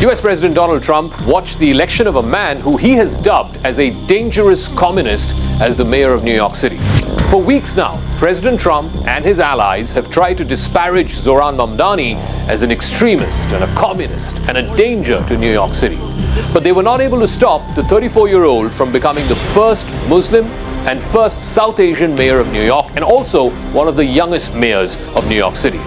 US President Donald Trump watched the election of a man who he has dubbed as a dangerous communist as the mayor of New York City. For weeks now, President Trump and his allies have tried to disparage Zohran Mamdani as an extremist and a communist and a danger to New York City. But they were not able to stop the 34-year-old from becoming the first Muslim and first South Asian mayor of New York, and also one of the youngest mayors of New York City.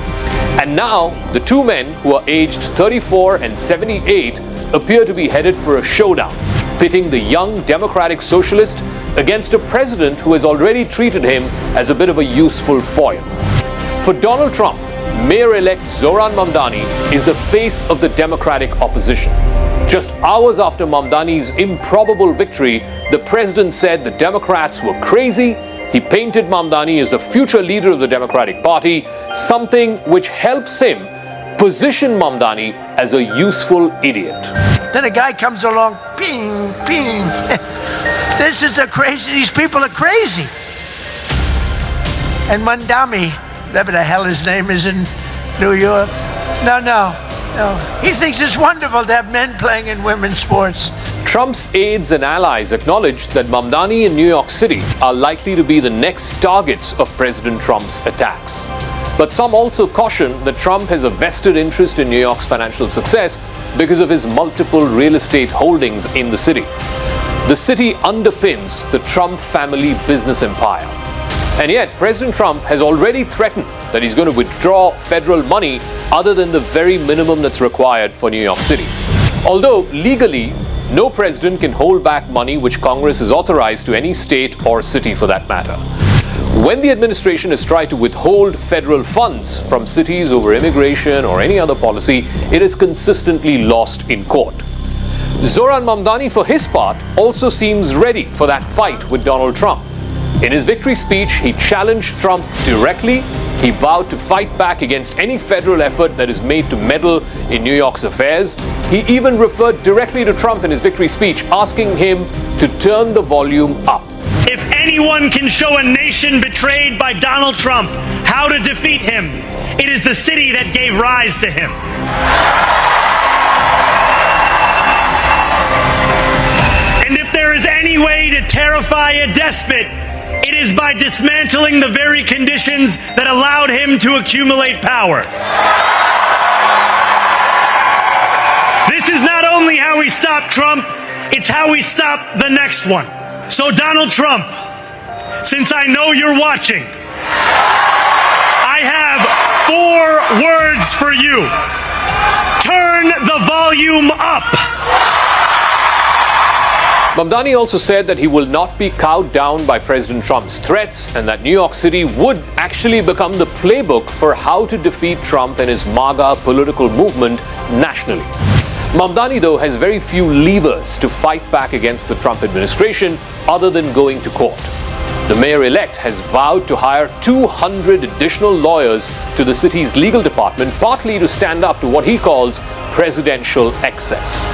And now, the two men, who are aged 34 and 78, appear to be headed for a showdown, pitting the young democratic socialist against a president who has already treated him as a bit of a useful foil. For Donald Trump, Mayor-elect Zohran Mamdani is the face of the Democratic opposition. Just hours after Mamdani's improbable victory, the president said the Democrats were crazy. He painted Mamdani as the future leader of the Democratic Party, something which helps him position Mamdani as a useful idiot. Then a guy comes along, ping, ping. These people are crazy. And Mamdani, whatever the hell his name is in New York, no. He thinks it's wonderful to have men playing in women's sports. Trump's aides and allies acknowledged that Mamdani and New York City are likely to be the next targets of President Trump's attacks. But some also caution that Trump has a vested interest in New York's financial success because of his multiple real estate holdings in the city. The city underpins the Trump family business empire. And yet, President Trump has already threatened that he's going to withdraw federal money other than the very minimum that's required for New York City. Although legally, no president can hold back money which Congress has authorized to any state or city for that matter. When the administration has tried to withhold federal funds from cities over immigration or any other policy, it has consistently lost in court. Zohran Mamdani, for his part, also seems ready for that fight with Donald Trump. In his victory speech, he challenged Trump directly. He vowed to fight back against any federal effort that is made to meddle in New York's affairs. He even referred directly to Trump in his victory speech, asking him to turn the volume up. If anyone can show a nation betrayed by Donald Trump how to defeat him, it is the city that gave rise to him. And if there is any way to terrify a despot, it is by dismantling the very conditions that allowed him to accumulate power. This is not only how we stop Trump, it's how we stop the next one. So Donald Trump, since I know you're watching, I have 4 words for you. Turn the volume up. Mamdani also said that he will not be cowed down by President Trump's threats and that New York City would actually become the playbook for how to defeat Trump and his MAGA political movement nationally. Mamdani, though, has very few levers to fight back against the Trump administration other than going to court. The mayor-elect has vowed to hire 200 additional lawyers to the city's legal department, partly to stand up to what he calls presidential excess.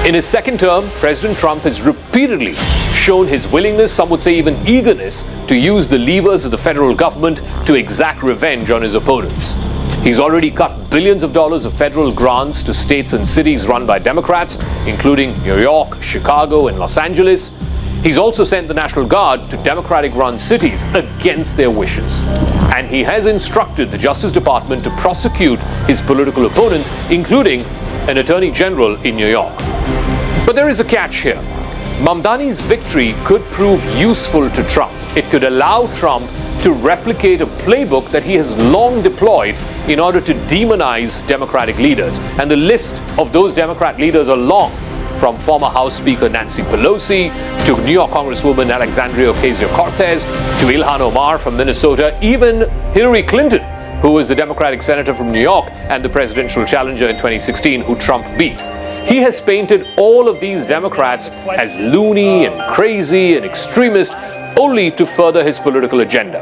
In his second term, President Trump has repeatedly shown his willingness, some would say even eagerness, to use the levers of the federal government to exact revenge on his opponents. He's already cut billions of dollars of federal grants to states and cities run by Democrats, including New York, Chicago, and Los Angeles. He's also sent the National Guard to Democratic-run cities against their wishes. And he has instructed the Justice Department to prosecute his political opponents, including an Attorney General in New York. But there is a catch here. Mamdani's victory could prove useful to Trump. It could allow Trump to replicate a playbook that he has long deployed in order to demonize Democratic leaders. And the list of those Democrat leaders are long, from former House Speaker Nancy Pelosi to New York Congresswoman Alexandria Ocasio-Cortez to Ilhan Omar from Minnesota, even Hillary Clinton, who was the Democratic senator from New York and the presidential challenger in 2016, who Trump beat. He has painted all of these Democrats as loony and crazy and extremist, only to further his political agenda.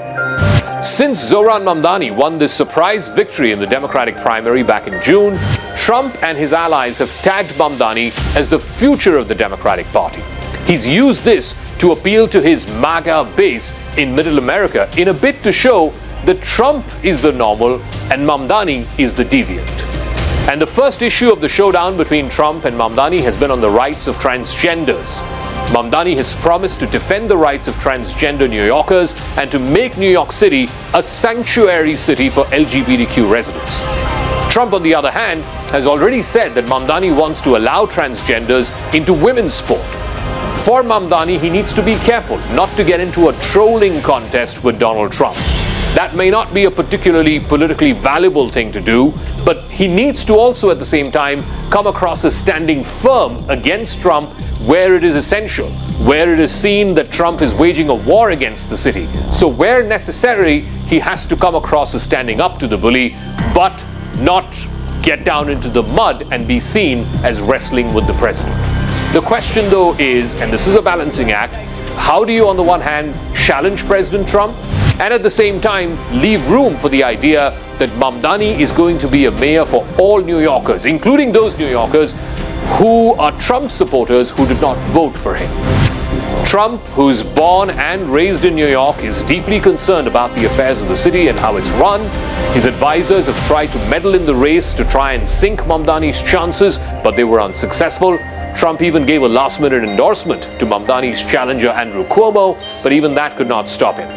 Since Zohran Mamdani won this surprise victory in the Democratic primary back in June, Trump and his allies have tagged Mamdani as the future of the Democratic Party. He's used this to appeal to his MAGA base in Middle America in a bid to show that Trump is the normal and Mamdani is the deviant. And the first issue of the showdown between Trump and Mamdani has been on the rights of transgenders. Mamdani has promised to defend the rights of transgender New Yorkers and to make New York City a sanctuary city for LGBTQ residents. Trump, on the other hand, has already said that Mamdani wants to allow transgenders into women's sport. For Mamdani, he needs to be careful not to get into a trolling contest with Donald Trump. That may not be a particularly politically valuable thing to do, but he needs to also at the same time come across as standing firm against Trump where it is essential, where it is seen that Trump is waging a war against the city. So where necessary, he has to come across as standing up to the bully, but not get down into the mud and be seen as wrestling with the president. The question though is, and this is a balancing act, how do you on the one hand challenge President Trump and at the same time leave room for the idea that Mamdani is going to be a mayor for all New Yorkers, including those New Yorkers who are Trump supporters who did not vote for him. Trump, who's born and raised in New York, is deeply concerned about the affairs of the city and how it's run. His advisors have tried to meddle in the race to try and sink Mamdani's chances, but they were unsuccessful. Trump even gave a last-minute endorsement to Mamdani's challenger Andrew Cuomo, but even that could not stop him.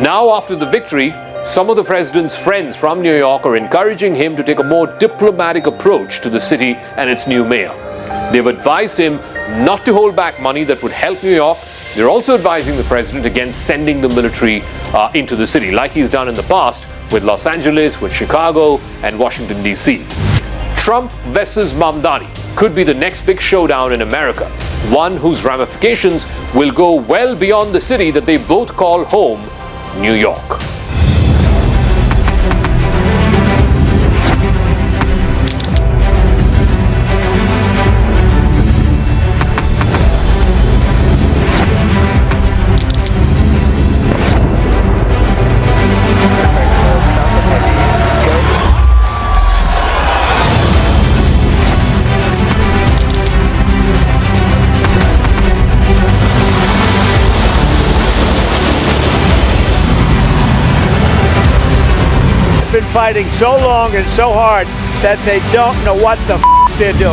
Now, after the victory, some of the president's friends from New York are encouraging him to take a more diplomatic approach to the city and its new mayor. They've advised him not to hold back money that would help New York. They're also advising the president against sending the military into the city, like he's done in the past with Los Angeles, with Chicago, and Washington, D.C. Trump versus Mamdani could be the next big showdown in America, one whose ramifications will go well beyond the city that they both call home, New York. Been fighting so long and so hard that they don't know what the they're doing.